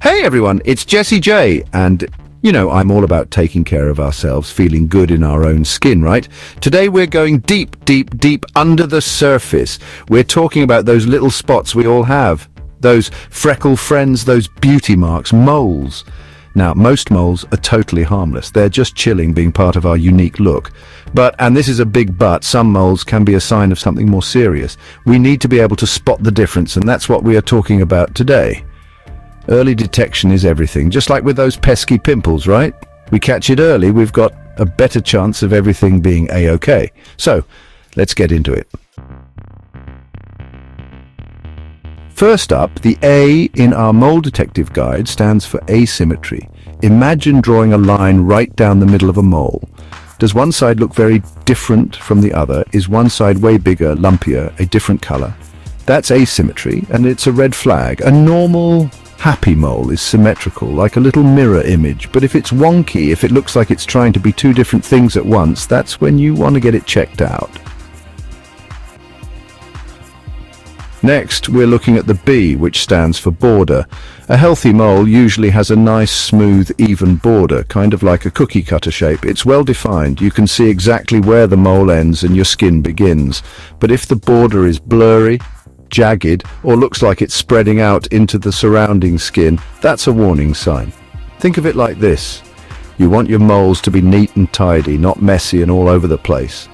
Hey everyone, it's Jesse J, and I'm all about taking care of ourselves, feeling good in our own skin, right? Today we're going deep, deep, deep under the surface. We're talking about those little spots we all have, those freckle friends, those beauty marks, moles. Now, most moles are totally harmless. They're just chilling, being part of our unique look. But, and this is a big but, some moles can be a sign of something more serious. We need to be able to spot the difference, and that's what we are talking about today. Early detection is everything, just like with those pesky pimples, right? We catch it early, we've got a better chance of everything being a-okay. So, let's get into it. First up, the A in our mole detective guide stands for asymmetry. Imagine drawing a line right down the middle of a mole. Does one side look very different from the other? Is one side way bigger, lumpier, a different color? That's asymmetry, and it's a red flag. A normal, happy mole is symmetrical, like a little mirror image, but if it's wonky, if it looks like it's trying to be two different things at once, that's when you want to get it checked out. Next, we're looking at the B, which stands for border. A healthy mole usually has a nice, smooth, even border, kind of like a cookie cutter shape. It's well defined. You can see exactly where the mole ends and your skin begins. But if the border is blurry, jagged, or looks like it's spreading out into the surrounding skin, that's a warning sign. Think of it like this. You want your moles to be neat and tidy, not messy and all over the place.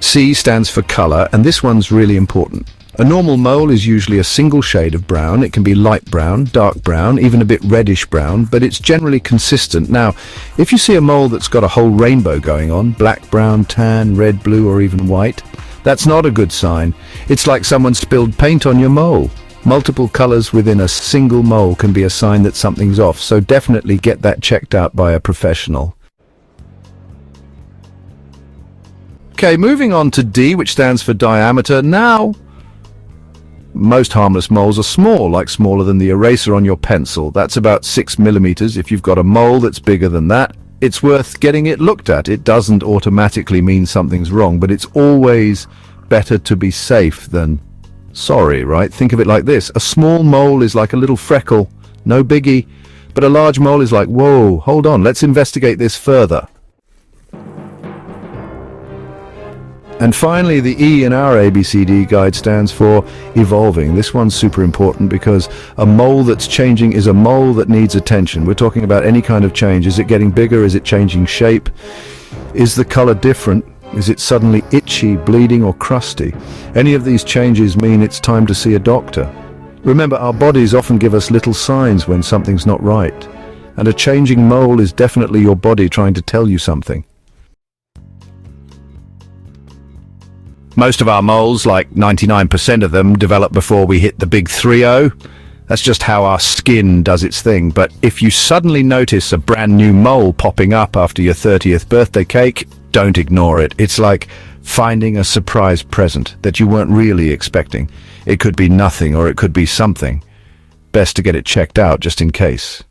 C stands for color, and this one's really important. A normal mole is usually a single shade of brown. It can be light brown, dark brown, even a bit reddish brown, but it's generally consistent. Now, if you see a mole that's got a whole rainbow going on, black, brown, tan, red, blue, or even white, that's not a good sign. It's like someone spilled paint on your mole. Multiple colors within a single mole can be a sign that something's off, so definitely get that checked out by a professional. Okay, moving on to D, which stands for diameter. Now, most harmless moles are small, like smaller than the eraser on your pencil. That's about 6 millimeters. If you've got a mole that's bigger than that, it's worth getting it looked at. It doesn't automatically mean something's wrong, but it's always better to be safe than sorry, right? Think of it like this. A small mole is like a little freckle, no biggie, but a large mole is like, whoa, hold on, let's investigate this further. And finally, the E in our ABCDE guide stands for evolving. This one's super important because a mole that's changing is a mole that needs attention. We're talking about any kind of change. Is it getting bigger? Is it changing shape? Is the color different? Is it suddenly itchy, bleeding, or crusty? Any of these changes mean it's time to see a doctor. Remember, our bodies often give us little signs when something's not right. And a changing mole is definitely your body trying to tell you something. Most of our moles, like 99% of them, develop before we hit the big 3-0. That's just how our skin does its thing. But if you suddenly notice a brand new mole popping up after your 30th birthday cake, don't ignore it. It's like finding a surprise present that you weren't really expecting. It could be nothing or it could be something. Best to get it checked out just in case.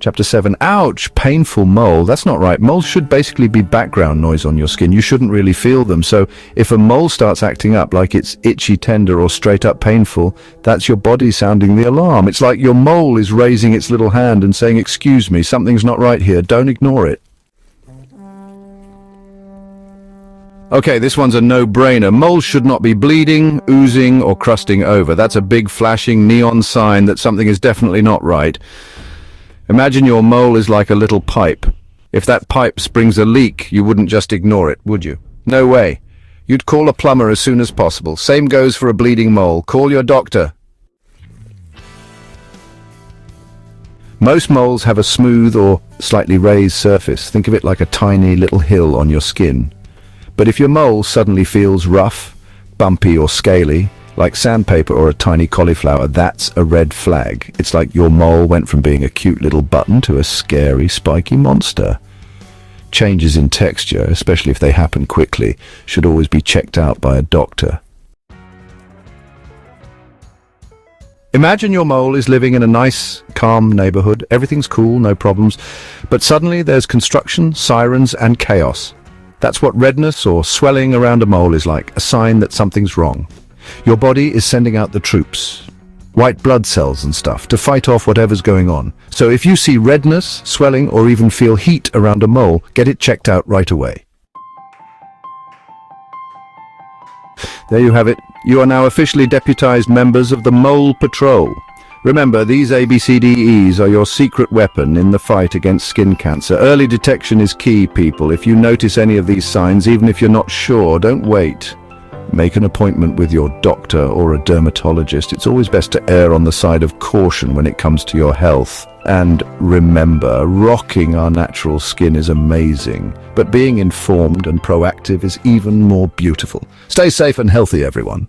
Chapter 7. Ouch! Painful mole. That's not right. Moles should basically be background noise on your skin. You shouldn't really feel them. So if a mole starts acting up like it's itchy, tender, or straight up painful, that's your body sounding the alarm. It's like your mole is raising its little hand and saying, excuse me, something's not right here. Don't ignore it. Okay, this one's a no-brainer. Moles should not be bleeding, oozing, or crusting over. That's a big flashing neon sign that something is definitely not right. Imagine your mole is like a little pipe. If that pipe springs a leak, you wouldn't just ignore it, would you? No way. You'd call a plumber as soon as possible. Same goes for a bleeding mole. Call your doctor. Most moles have a smooth or slightly raised surface. Think of it like a tiny little hill on your skin. But if your mole suddenly feels rough, bumpy, or scaly, like sandpaper or a tiny cauliflower, that's a red flag. It's like your mole went from being a cute little button to a scary, spiky monster. Changes in texture, especially if they happen quickly, should always be checked out by a doctor. Imagine your mole is living in a nice, calm neighborhood. Everything's cool, no problems. But suddenly there's construction, sirens, and chaos. That's what redness or swelling around a mole is like, a sign that something's wrong. Your body is sending out the troops, white blood cells and stuff, to fight off whatever's going on. So if you see redness, swelling, or even feel heat around a mole, get it checked out right away. There you have it. You are now officially deputized members of the Mole Patrol. Remember, these ABCDEs are your secret weapon in the fight against skin cancer. Early detection is key, people. If you notice any of these signs, even if you're not sure, don't wait. Make an appointment with your doctor or a dermatologist. It's always best to err on the side of caution when it comes to your health. And remember, rocking our natural skin is amazing, but being informed and proactive is even more beautiful. Stay safe and healthy, everyone.